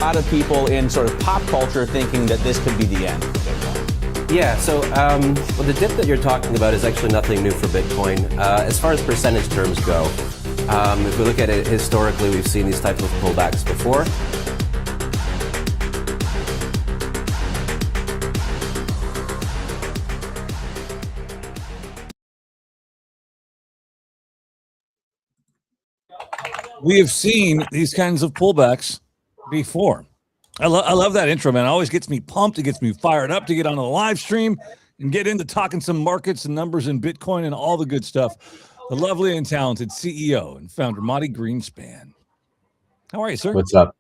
lot of people in sort of pop culture thinking that this could be the end. Yeah, so well, the dip that you're talking about is actually nothing new for Bitcoin. As far as percentage terms go, if we look at it historically, we've seen these types of pullbacks before. We have seen these kinds of pullbacks before. I love that intro, man. It always gets me pumped. It gets me fired up to get on the live stream and get into talking some markets and numbers and Bitcoin and all the good stuff. The lovely and talented CEO and founder, Monty Greenspan. How are you, sir? What's up?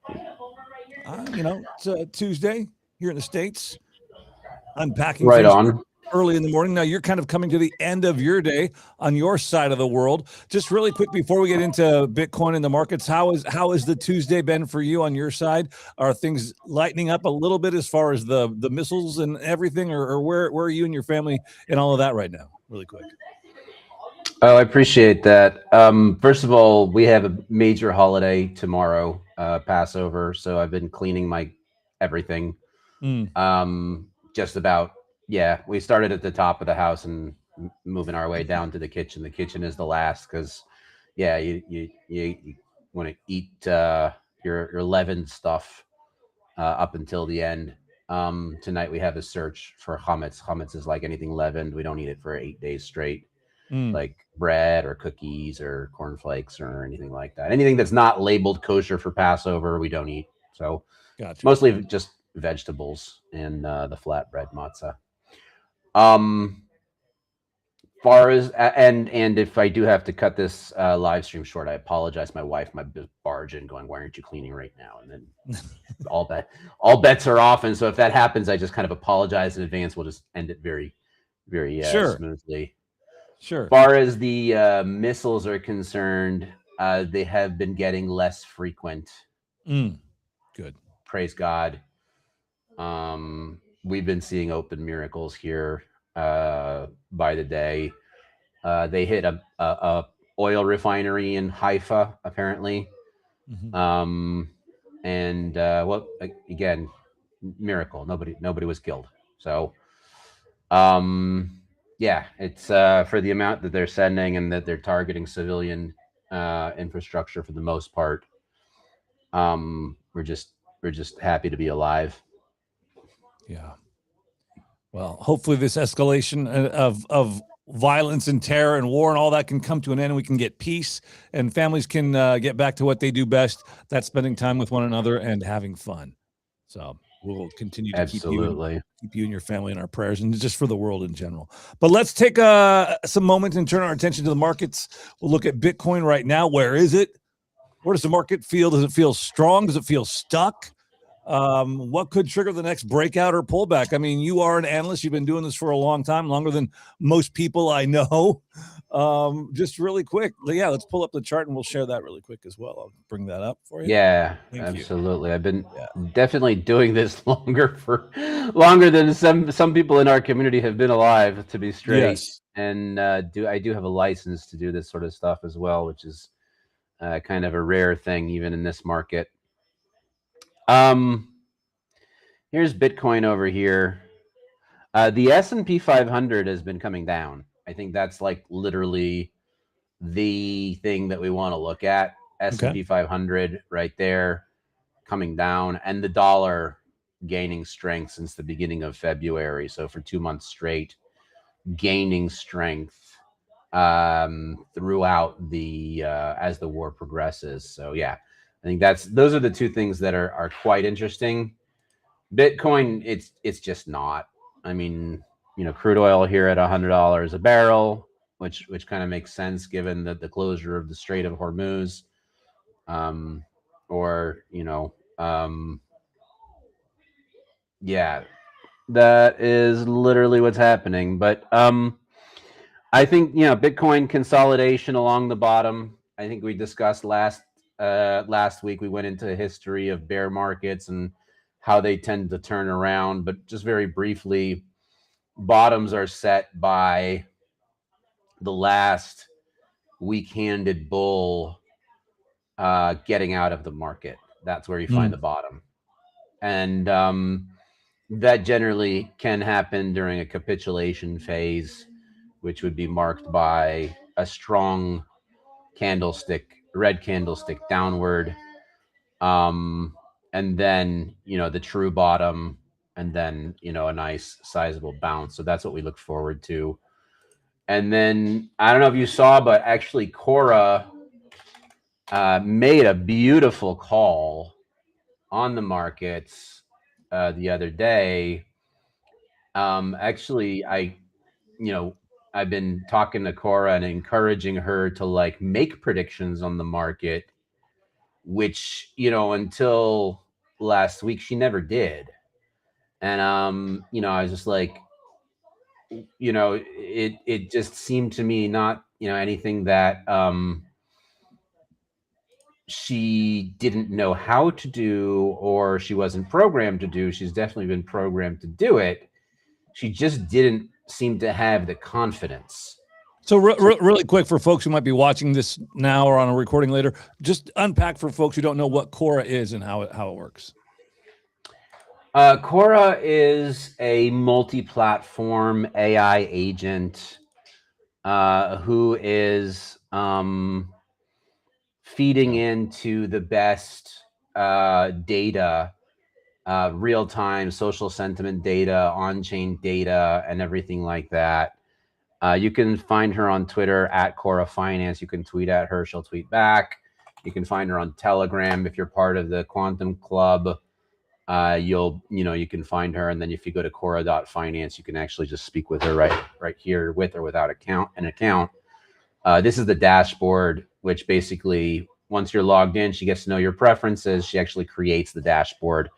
It's Tuesday here in the States. Unpacking right things on. Early in the morning. Now you're kind of coming to the end of your day on your side of the world. Just really quick before we get into Bitcoin and the markets, how is the Tuesday been for you on your side? Are things lightening up a little bit as far as the missiles and everything, or where are you and your family and all of that right now? Really quick. Oh, I appreciate that. First of all, we have a major holiday tomorrow, Passover. So I've been cleaning my everything. Just about. Yeah, we started at the top of the house and moving our way down to the kitchen. The kitchen is the last because, yeah, you want to eat your leavened stuff up until the end. Tonight we have a search for chametz. Chametz is like anything leavened. We don't eat it for 8 days straight, like bread or cookies or cornflakes or anything like that. Anything that's not labeled kosher for Passover, we don't eat. So Gotcha. Mostly just vegetables and the flatbread matzah. Far as and if I do have to cut this live stream short, I apologize. My wife might barge in going, "Why aren't you cleaning right now?" And then all bets are off. And so if that happens, I just kind of apologize in advance. We'll just end it very, very smoothly. Sure. As far as the missiles are concerned, they have been getting less frequent. Good. Praise God. We've been seeing open miracles here by the day. They hit a oil refinery in Haifa, apparently. Well, again, miracle. Nobody was killed. So, yeah, it's for the amount that they're sending and that they're targeting civilian infrastructure for the most part. We're just happy to be alive. Yeah. Well, hopefully this escalation of violence and terror and war and all that can come to an end, and we can get peace and families can get back to what they do best. That's spending time with one another and having fun. So we'll continue to keep you and your family in our prayers, and just for the world in general. But let's take some moments and turn our attention to the markets. We'll look at Bitcoin right now. Where is it? Where does the market feel? Does it feel strong? Does it feel stuck? What could trigger the next breakout or pullback? I mean, you are an analyst. You've been doing this for a long time, longer than most people I know. Just really quick. Yeah, let's pull up the chart and we'll share that really quick as well. I'll bring that up for you. Yeah, absolutely. I've been definitely doing this longer than some people in our community have been alive, to be straight. Yes. And I do have a license to do this sort of stuff as well, which is kind of a rare thing even in this market. Here's Bitcoin over here. The S&P 500 has been coming down. I think that's like literally the thing that we want to look at. S&P 500 right there coming down, and the dollar gaining strength since the beginning of February. So for 2 months straight, gaining strength throughout the as the war progresses. So yeah, I think those are the two things that are quite interesting. Bitcoin, it's just not. I mean, crude oil here at $100 a barrel, which kind of makes sense given that the closure of the Strait of Hormuz, yeah, that is literally what's happening. But I think Bitcoin consolidation along the bottom. I think we discussed last week. We went into a history of bear markets and how they tend to turn around. But just very briefly, bottoms are set by the last weak-handed bull getting out of the market. That's where you find the bottom. and that generally can happen during a capitulation phase, which would be marked by a strong candlestick, red candlestick downward, and then the true bottom, and then a nice sizable bounce. So that's what we look forward to. And then I don't know if you saw, but actually Cora made a beautiful call on the markets the other day. Actually, I've been talking to Cora and encouraging her to like make predictions on the market, which until last week she never did. And I was just like, it just seemed to me not anything that she didn't know how to do, or she wasn't programmed to do. She's definitely been programmed to do it. She just didn't seem to have the confidence. So really quick, for folks who might be watching this now or on a recording later, just unpack for folks who don't know what Cora is and how it works. Cora is a multi-platform AI agent who is feeding into the best data, real-time social sentiment data, on-chain data, and everything like that. You can find her on Twitter at Cora Finance. You can tweet at her; she'll tweet back. You can find her on Telegram if you're part of the Quantum Club. You can find her, and then if you go to Cora.finance, you can actually just speak with her right here, with or without an account. This is the dashboard, which basically, once you're logged in, she gets to know your preferences. She actually creates the dashboard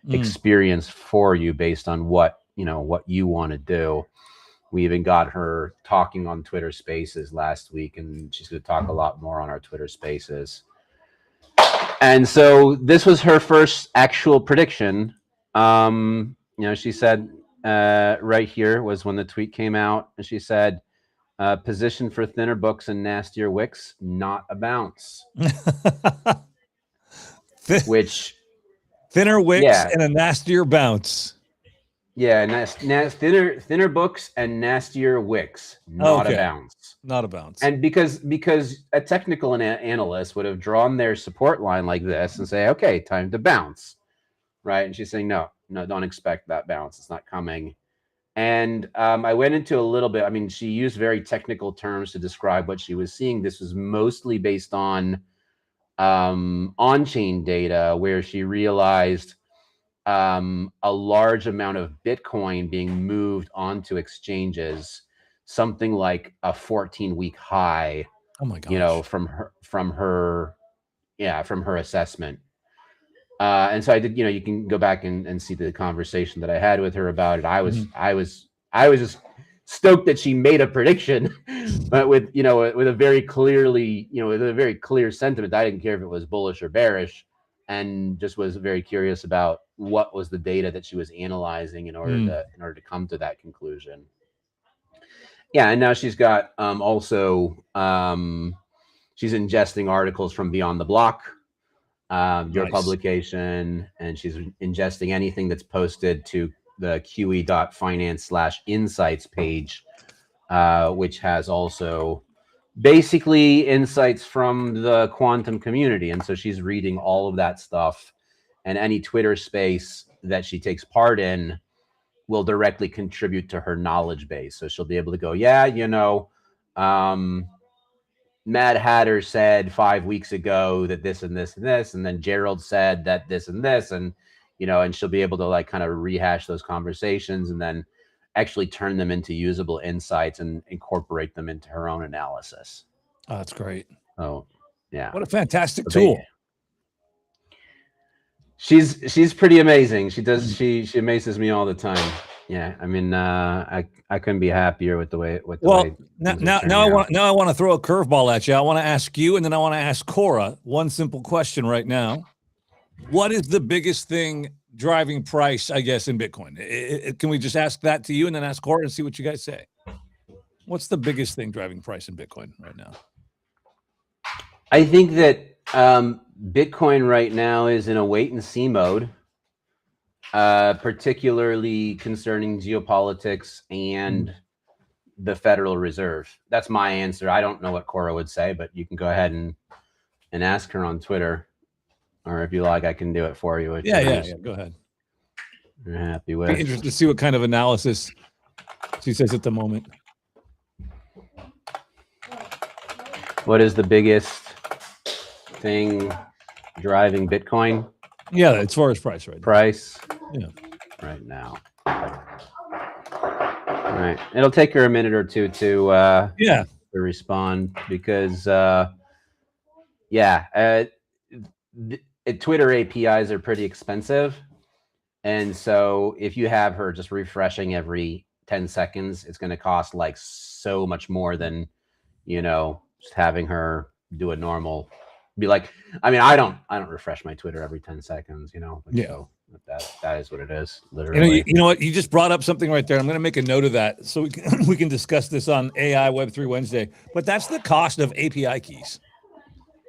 experience for you based on what you want to do. We even got her talking on Twitter Spaces last week, and she's going to talk a lot more on our Twitter Spaces. And so this was her first actual prediction. She said right here was when the tweet came out, and she said, position for thinner books and nastier wicks, not a bounce. Which thinner wicks and a nastier bounce. Yeah, thinner books and nastier wicks, not a bounce. Not a bounce. And because a technical analyst would have drawn their support line like this and say, okay, time to bounce, right? And she's saying, no, don't expect that bounce. It's not coming. And I went into a little bit. I mean, she used very technical terms to describe what she was seeing. This was mostly based on on-chain data, where she realized a large amount of Bitcoin being moved onto exchanges, something like a 14-week high. Oh my gosh. From her assessment. And so I did, you can go back and see the conversation that I had with her about it. I was just stoked that she made a prediction, but with a very clear sentiment. I didn't care if it was bullish or bearish, and just was very curious about what was the data that she was analyzing in order to come to that conclusion. Yeah, and now she's got she's ingesting articles from Beyond the Block, your publication, and she's ingesting anything that's posted to the QE.finance/insights page, which has also basically insights from the quantum community. And so she's reading all of that stuff, and any Twitter space that she takes part in will directly contribute to her knowledge base. So she'll be able to go, Mad Hatter said 5 weeks ago that this and this and this, and then Gerald said that this and this, and and she'll be able to like kind of rehash those conversations and then actually turn them into usable insights and incorporate them into her own analysis. Oh, that's great. Oh, yeah. What a fantastic tool. She's pretty amazing. She amazes me all the time. Yeah, I mean, I couldn't be happier with the way. Now I want to throw a curveball at you. I want to ask you, and then I want to ask Cora one simple question right now. What is the biggest thing driving price, I guess, in Bitcoin? Can we just ask that to you and then ask Cora and see what you guys say? What's the biggest thing driving price in Bitcoin right now? I think that Bitcoin right now is in a wait and see mode. particularly concerning geopolitics and the Federal Reserve. That's my answer. I don't know what Cora would say, but you can go ahead and ask her on Twitter, or if you like, I can do it for you. Yeah. Go ahead. You're happy Be with. interested to see what kind of analysis she says at the moment. What is the biggest thing driving Bitcoin? Yeah, as far as price right now. Price? Yeah. Right now. All right. It'll take her a minute or two to respond because Twitter APIs are pretty expensive. And so if you have her just refreshing every 10 seconds, it's going to cost like so much more than, just having her do a normal, be like, I mean, I don't refresh my Twitter every 10 seconds, So that is what it is, literally. You know what? You just brought up something right there. I'm going to make a note of that so we can discuss this on AI Web3 Wednesday. But that's the cost of API keys.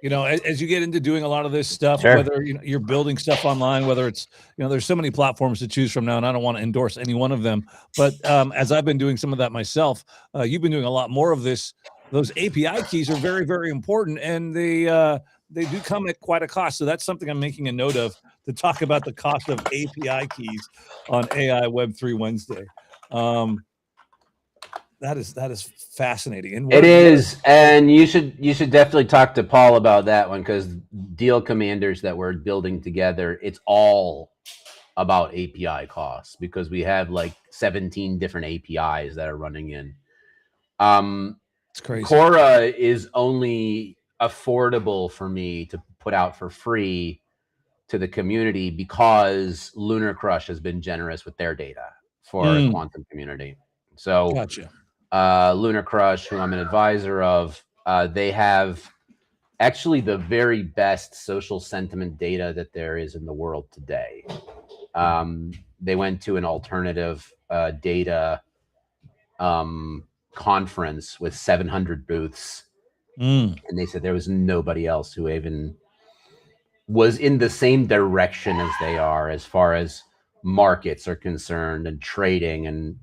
As you get into doing a lot of this stuff, Sure. whether you're building stuff online, whether it's, there's so many platforms to choose from now, and I don't want to endorse any one of them. But as I've been doing some of that myself, you've been doing a lot more of this. Those API keys are very, very important, and they do come at quite a cost. So that's something I'm making a note of, to talk about the cost of API keys on AI Web3 Wednesday. That is fascinating. And it is, and you should definitely talk to Paul about that one, because deal commanders that we're building together, it's all about API costs, because we have like 17 different APIs that are running in. It's crazy. Cora is only affordable for me to put out for free to the community because Lunar Crush has been generous with their data for the quantum community. So gotcha. Lunar Crush, who I'm an advisor of, they have actually the very best social sentiment data that there is in the world today. They went to an alternative data conference with 700 booths, and they said there was nobody else who even was in the same direction as they are as far as markets are concerned, and trading, and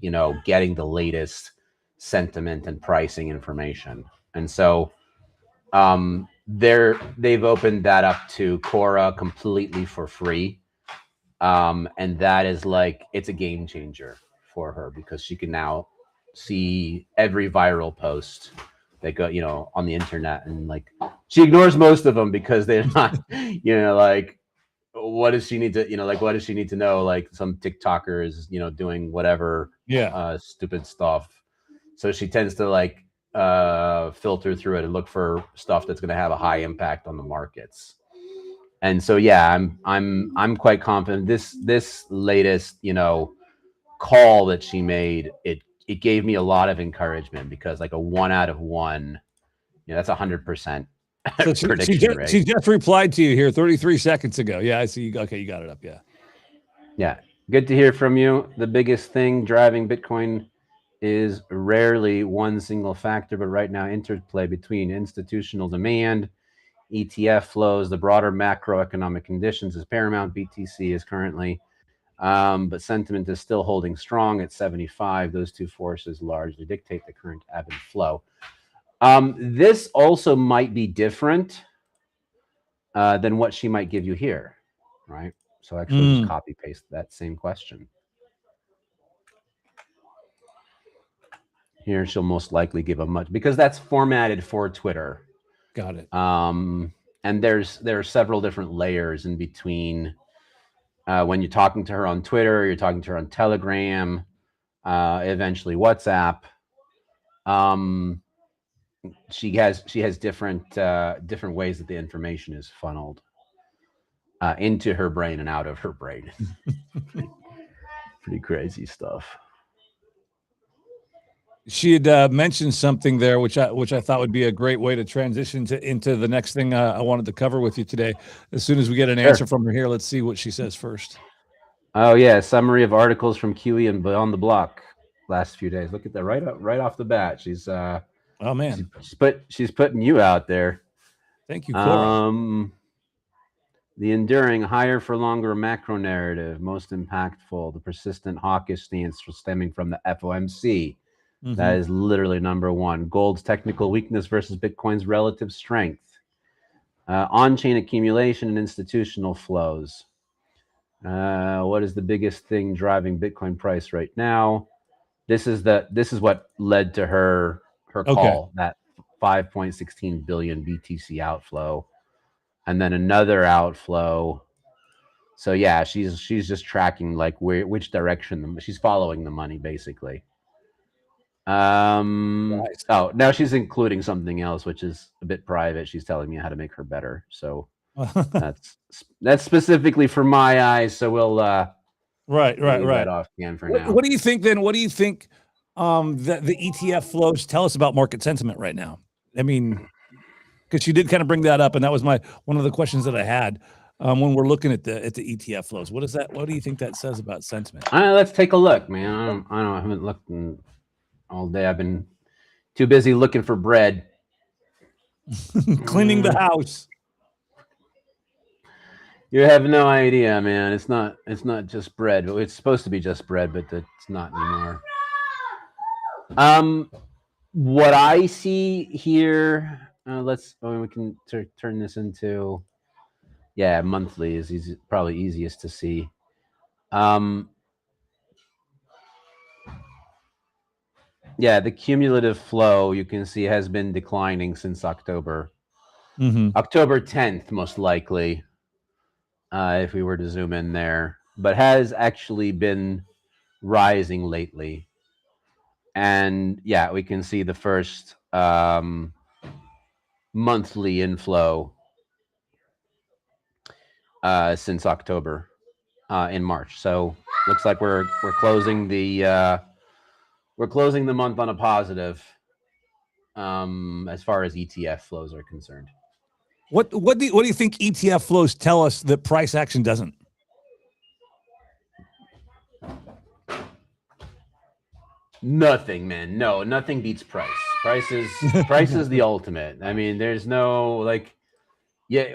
getting the latest sentiment and pricing information. And so they've opened that up to Cora completely for free, and that is like, it's a game changer for her, because she can now see every viral post that go on the internet, and like, she ignores most of them because they're not like, what does she need to what does she need to know, like some TikToker is doing whatever stupid stuff. So she tends to like filter through it and look for stuff that's going to have a high impact on the markets. And so I'm quite confident this latest call that she made, it gave me a lot of encouragement, because like a 1 out of 1, that's 100% prediction rate. She just replied to you here 33 seconds ago. Yeah, I see. Okay, you got it up. Yeah, good to hear from you. The biggest thing driving Bitcoin is rarely one single factor, but right now interplay between institutional demand, ETF flows, the broader macroeconomic conditions is paramount. BTC is currently, but sentiment is still holding strong at 75. Those two forces largely dictate the current ebb and flow. This also might be different than what she might give you here, right? So actually just copy paste that same question. Here she'll most likely give a much, because that's formatted for Twitter. Got it. And there are several different layers in between. When you're talking to her on Twitter, you're talking to her on Telegram, eventually WhatsApp. She has different ways that the information is funneled into her brain and out of her brain. Pretty crazy stuff. She had mentioned something there, which I thought would be a great way to transition into the next thing I wanted to cover with you today. As soon as we get an answer from her here, let's see what she says first. Oh yeah, summary of articles from QE and Beyond the Block last few days. Look at that right off the bat. She's oh man, she's putting you out there. Thank you, Cora. The enduring higher for longer macro narrative, most impactful, the persistent hawkish stance stemming from the FOMC. That is literally number one. Gold's technical weakness versus Bitcoin's relative strength. On-chain accumulation and institutional flows. What is the biggest thing driving Bitcoin price right now? This is what led to her call, that 5.16 billion BTC outflow, and then another outflow. So yeah, she's just tracking like which direction she's following the money basically. Nice. Oh, now she's including something else which is a bit private. She's telling me how to make her better. So that's specifically for my eyes. So we'll right. that off can for now. What do you think then? What do you think that the ETF flows tell us about market sentiment right now? I mean, because you did kind of bring that up, and that was one of the questions that I had when we're looking at the ETF flows. What do you think that says about sentiment? Let's take a look, man. I haven't looked all day. I've been too busy looking for bread. Cleaning the house. You have no idea, man. It's not just bread. It's supposed to be just bread, but it's not anymore. What I see here, we can turn this into, monthly is probably easiest to see. The cumulative flow you can see has been declining since October. October 10th, most likely. If we were to zoom in there, but has actually been rising lately. And we can see the first monthly inflow since October in March. So looks like we're closing the month on a positive as far as ETF flows are concerned. What do you think ETF flows tell us that price action doesn't? Nothing, man. No, nothing beats price. Price is the ultimate. I mean, there's no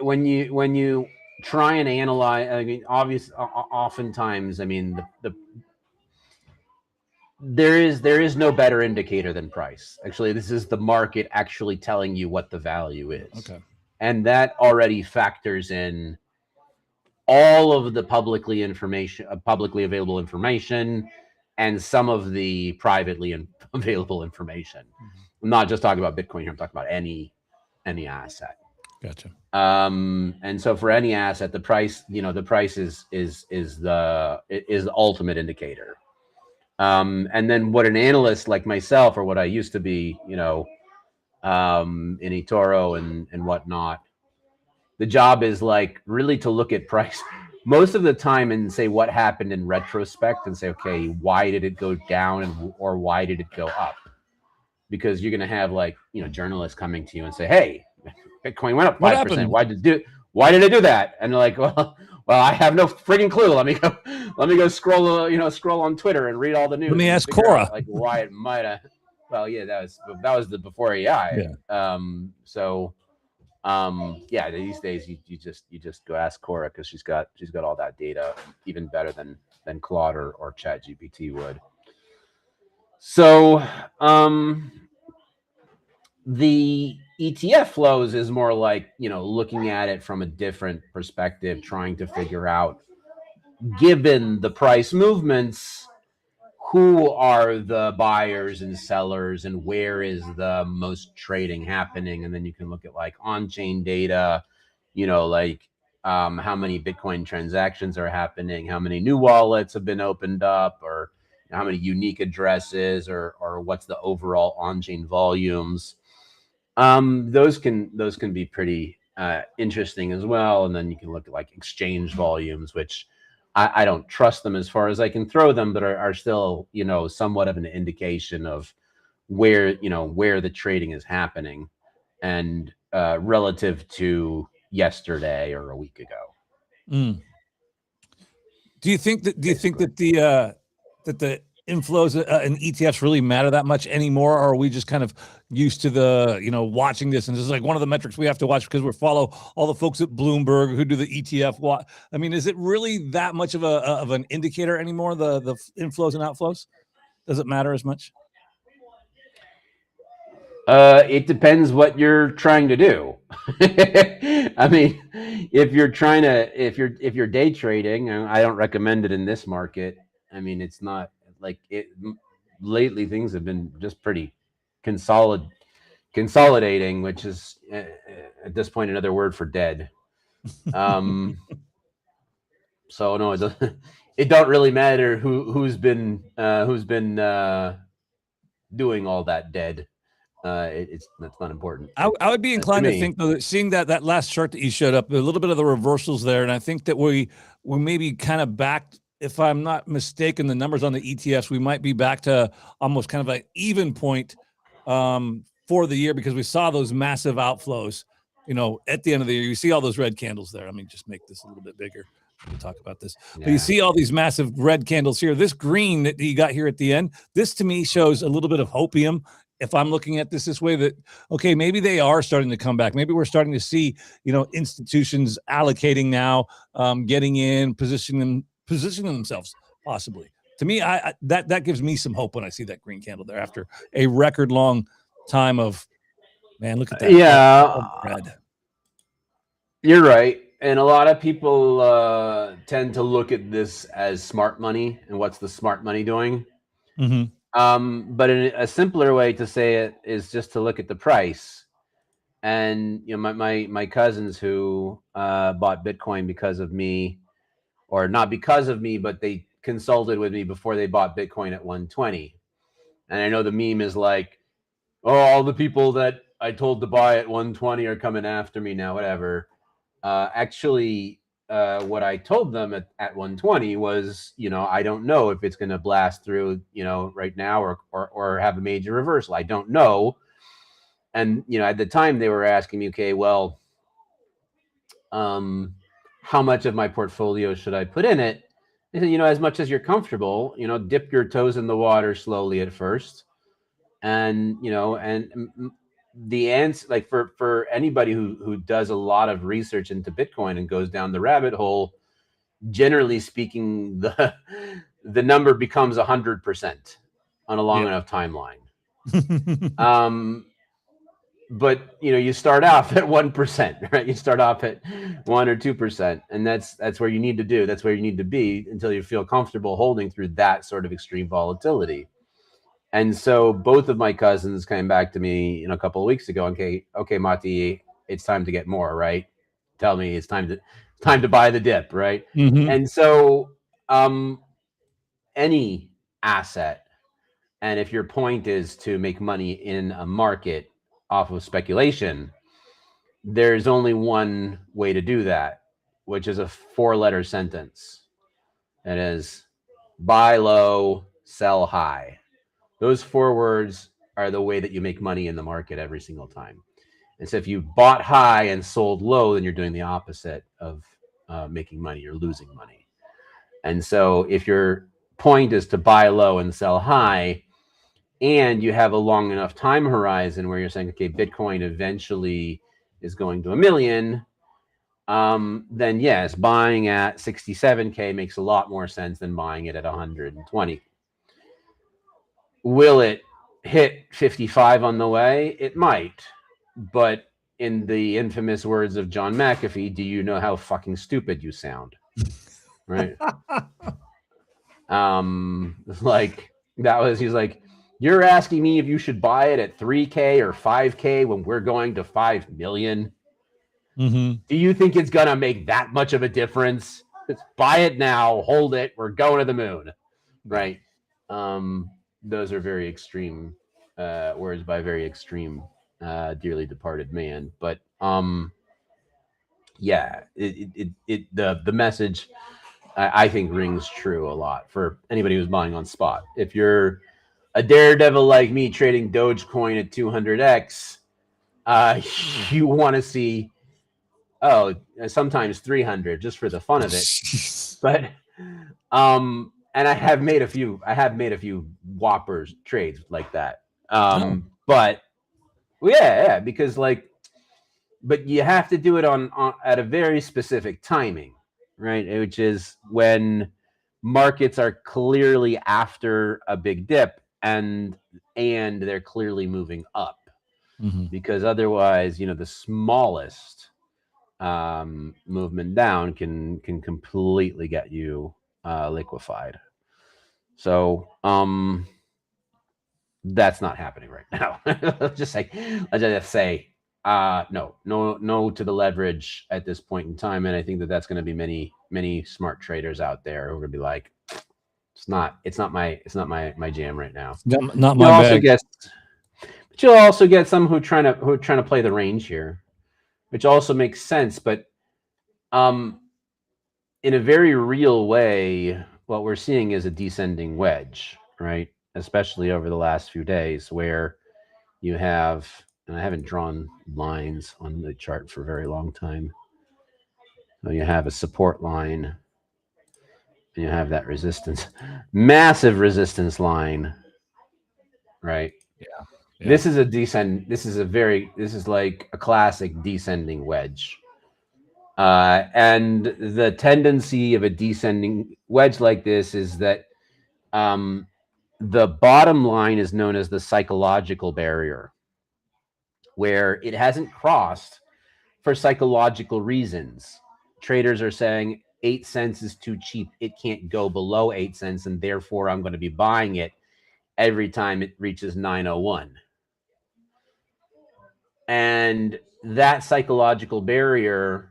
when you try and analyze. I mean, oftentimes, I mean, there is no better indicator than price. Actually, this is the market actually telling you what the value is. Okay. And that already factors in all of the publicly available information and some of the privately available information. I'm not just talking about Bitcoin here. I'm talking about any asset. Gotcha. And so for any asset, the price is the ultimate indicator. And then what an analyst like myself, or what I used to be, in eToro and whatnot, the job is like really to look at price most of the time and say what happened in retrospect and say, okay, why did it go down or why did it go up? Because you're going to have journalists coming to you and say, hey, Bitcoin went up 5%. Why did it do that? And they're like, well, I have no freaking clue. Let me go scroll on Twitter and read all the news. Let me ask Cora. Why it might have. Well, yeah, that was the before AI. Yeah. These days you just go ask Cora because she's got all that data even better than Claude or ChatGPT would. So the ETF flows is more like looking at it from a different perspective, trying to figure out, given the price movements, who are the buyers and sellers and where is the most trading happening. And then you can look at on-chain data, how many Bitcoin transactions are happening, how many new wallets have been opened up, or how many unique addresses, or what's the overall on-chain volumes. Those can be pretty interesting as well. And then you can look at exchange volumes, which I don't trust them as far as I can throw them, but are still, somewhat of an indication of where the trading is happening and relative to yesterday or a week ago. Do you think that the inflows and ETFs really matter that much anymore? Or are we just kind of used to the, watching this? And this is like one of the metrics we have to watch because we follow all the folks at Bloomberg who do the ETF. I mean, is it really that much of an indicator anymore, the inflows and outflows? Does it matter as much? It depends what you're trying to do. I mean, if you're day trading, I don't recommend it in this market. I mean, it's not like it. Lately, things have been just pretty consolidating, which is at this point another word for dead. So no, it don't really matter who's been doing all that dead. That's not important. I would be inclined to think, though, that seeing that last chart that you showed up, a little bit of the reversals there, and I think that we maybe kind of back, if I'm not mistaken, the numbers on the ETFs, we might be back to almost kind of an even point for the year, because we saw those massive outflows, at the end of the year. You see all those red candles there. Let me just make this a little bit bigger. We'll talk about this. Yeah. But you see all these massive red candles here. This green that you got here at the end, this to me shows a little bit of hopium. If I'm looking at this way, that, okay, maybe they are starting to come back. Maybe we're starting to see, institutions allocating now, getting in, positioning themselves possibly. To me, that gives me some hope when I see that green candle there after a record long time of, man, look at that. Yeah, red. You're right. And a lot of people tend to look at this as smart money and what's the smart money doing. Mm-hmm. But a simpler way to say it is just to look at the price. And my cousins who bought Bitcoin because of me, or not because of me, but they consulted with me before they bought Bitcoin at 120. And I know the meme is like, oh, all the people that I told to buy at 120 are coming after me now, whatever. Actually, what I told them at 120 was, I don't know if it's going to blast through, right now or have a major reversal. I don't know. And, at the time they were asking me, okay, well, how much of my portfolio should I put in it? I said, as much as you're comfortable, dip your toes in the water slowly at first. And, the answer, like for anybody who does a lot of research into Bitcoin and goes down the rabbit hole, generally speaking, the number becomes 100% on a long enough timeline. But you start off at 1%, right? You start off at 1 or 2%, and that's where you need to do. That's where you need to be until you feel comfortable holding through that sort of extreme volatility. And so both of my cousins came back to me a couple of weeks ago. Okay, Mati, it's time to get more, right? Tell me it's time to buy the dip, right? Mm-hmm. And so any asset, and if your point is to make money in a market off of speculation, there's only one way to do that, which is a 4-letter sentence. It is buy low, sell high. Those 4 words are the way that you make money in the market every single time. And so if you bought high and sold low, then you're doing the opposite of making money. You're losing money. And so if your point is to buy low and sell high, and you have a long enough time horizon where you're saying, okay, Bitcoin eventually is going to $1 million, then yes, buying at 67K makes a lot more sense than buying it at 120. Will it hit 55 on the way? It might. But in the infamous words of John McAfee, do you know how fucking stupid you sound? Right? Like, he's like, you're asking me if you should buy it at 3K or 5K when we're going to 5 million? Mm-hmm. Do you think it's going to make that much of a difference? Let's buy it now, hold it, we're going to the moon. Right? Those are very extreme words by a very extreme, dearly departed man. But yeah, the message I think rings true a lot for anybody who's buying on spot. If you're a daredevil like me trading Dogecoin at 200x, you want to see sometimes 300 just for the fun of it. But and I have made a few whoppers trades like that. But yeah, because like, but you have to do it on at a very specific timing, right? Which is when markets are clearly after a big dip and they're clearly moving up, because otherwise, you know, the smallest movement down can completely get you liquefied. So that's not happening right now. let's just say no to the leverage at this point in time, and I think that that's going to be many smart traders out there who are going to be like, it's not my jam right now. Not my bag. But you'll also get some who are trying to play the range here, which also makes sense. But in a very real way, what we're seeing is a descending wedge, right? Especially over the last few days, where you have, and I haven't drawn lines on the chart for a very long time. So you have a support line, and you have that resistance, massive resistance line, right? Yeah. This is a descend. This is like a classic descending wedge. And the tendency of a descending wedge like this is that the bottom line is known as the psychological barrier, where it hasn't crossed for psychological reasons. Traders are saying 8 cents is too cheap. It can't go below 8 cents, and therefore I'm going to be buying it every time it reaches 901. And that psychological barrier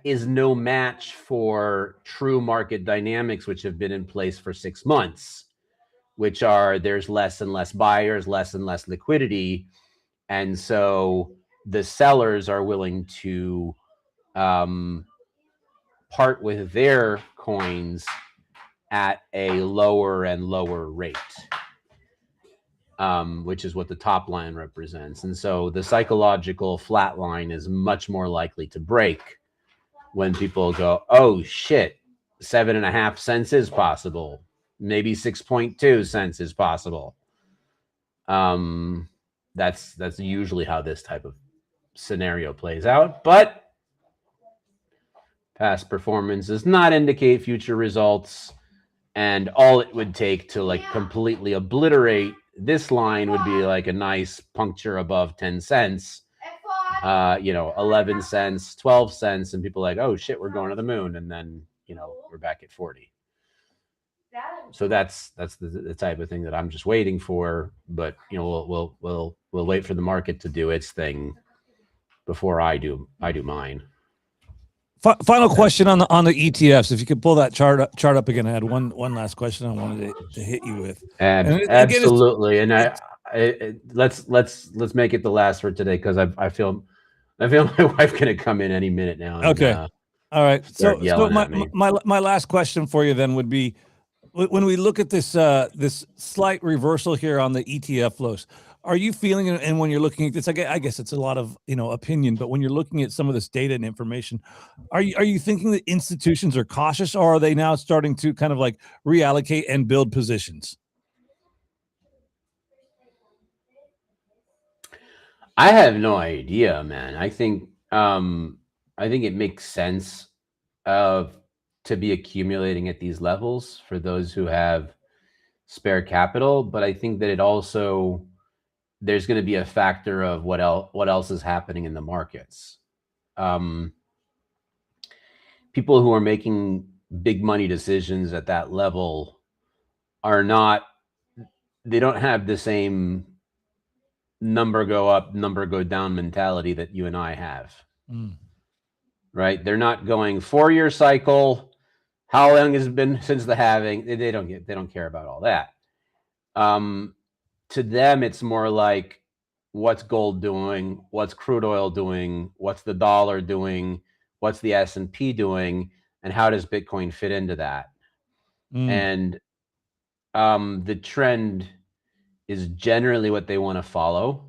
is no match for true market dynamics, which have been in place for 6 months, which are there's less and less buyers, less and less liquidity. And so the sellers are willing to part with their coins at a lower and lower rate, which is what the top line represents. And so the psychological flat line is much more likely to break when people go, oh shit, 7.5 cents is possible. Maybe 6.2 cents is possible. That's usually how this type of scenario plays out. But past performance does not indicate future results. And all it would take to like completely obliterate this line would be like a nice puncture above 10 cents. 11 cents, 12 cents, and people are like, oh shit, we're going to the moon, and then we're back at 40. So that's the type of thing that I'm just waiting for. But we'll wait for the market to do its thing before I do mine. Final question on the ETFs. If you could pull that chart up again, I had one last question I wanted to hit you with. Absolutely, and let's make it the last for today, because I feel my wife's gonna come in any minute now. And, okay, all right. So my last question for you then would be, when we look at this this slight reversal here on the ETF flows, are you feeling, and when you're looking at this, I guess it's a lot of opinion, but when you're looking at some of this data and information, are you thinking that institutions are cautious, or are they now starting to kind of like reallocate and build positions? I have no idea, man. I think it makes sense to be accumulating at these levels for those who have spare capital, but I think that it also, there's going to be a factor of what else is happening in the markets. People who are making big money decisions at that level they don't have the same number go up, number go down mentality that you and I have. Right? They're not going 4-year cycle. How long has it been since the halving? They don't care about all that. To them, it's more like, what's gold doing? What's crude oil doing? What's the dollar doing? What's the S&P doing? And how does Bitcoin fit into that? And the trend is generally what they want to follow,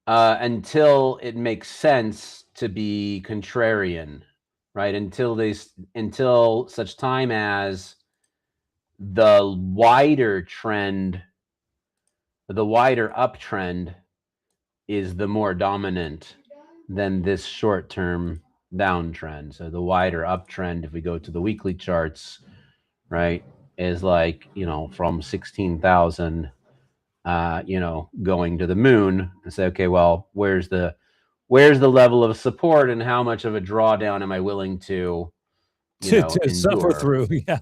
until it makes sense to be contrarian right? Until such time as the wider uptrend is the more dominant than this short-term downtrend. So the wider uptrend, if we go to the weekly charts, right, is like, from 16,000, going to the moon, and say, okay, well, where's the level of support, and how much of a drawdown am I willing to suffer endure through? Yeah.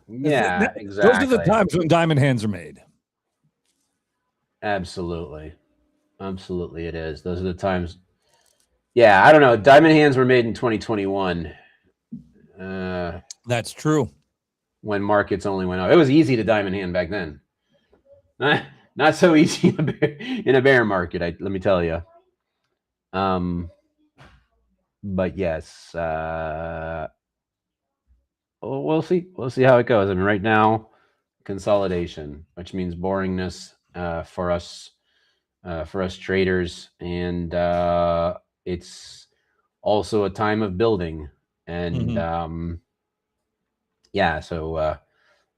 Yeah, Those are the exactly. times when diamond hands are made. Absolutely it is. Those are the times. Yeah, I don't know, diamond hands were made in 2021, That's true. when markets only went up. It was easy to diamond hand back then. Not so easy in a bear market, let me tell you. But yes, we'll see how it goes. I mean, right now, consolidation, which means boringness for us traders, and it's also a time of building. And yeah, so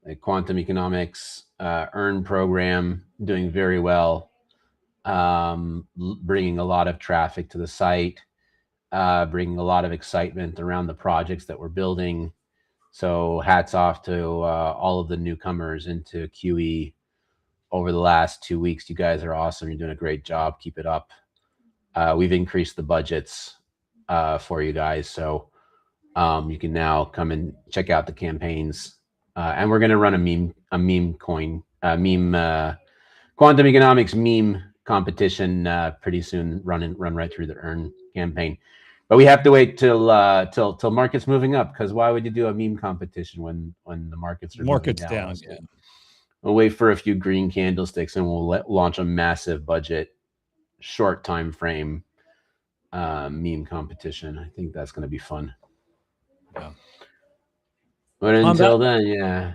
the quantum economics earn program doing very well, bringing a lot of traffic to the site, bringing a lot of excitement around the projects that we're building. So hats off to all of the newcomers into QE over the last 2 weeks. You guys are awesome. You're doing a great job. Keep it up. We've increased the budgets for you guys, so you can now come and check out the campaigns. And we're going to run a meme coin, quantum economics meme competition pretty soon. Run right through the earn campaign. But we have to wait till markets moving up, because why would you do a meme competition when the markets are moving down? Yeah. We'll wait for a few green candlesticks, and we'll launch a massive budget, short time frame meme competition. I think that's going to be fun. Yeah. But until then, yeah.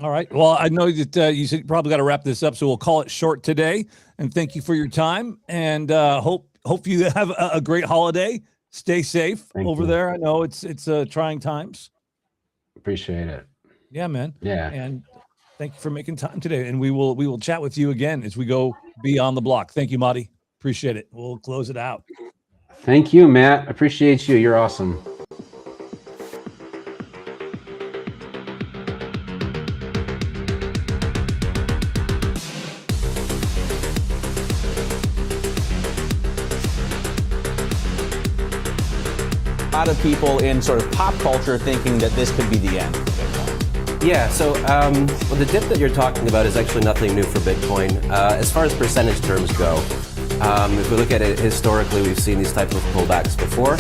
All right. Well, I know that you said you probably got to wrap this up, so we'll call it short today. And thank you for your time. And hope you have a great holiday. Stay safe over there. I know it's trying times. Appreciate it. Yeah, man. Yeah. And thank you for making time today. And we will chat with you again as we go beyond the block. Thank you, Marty. Appreciate it. We'll close it out. Thank you, Matt. Appreciate you. You're awesome. A lot of people in sort of pop culture thinking that this could be the end. Yeah, so well, the dip that you're talking about is actually nothing new for Bitcoin. As far as percentage terms go, if we look at it historically, we've seen these types of pullbacks before.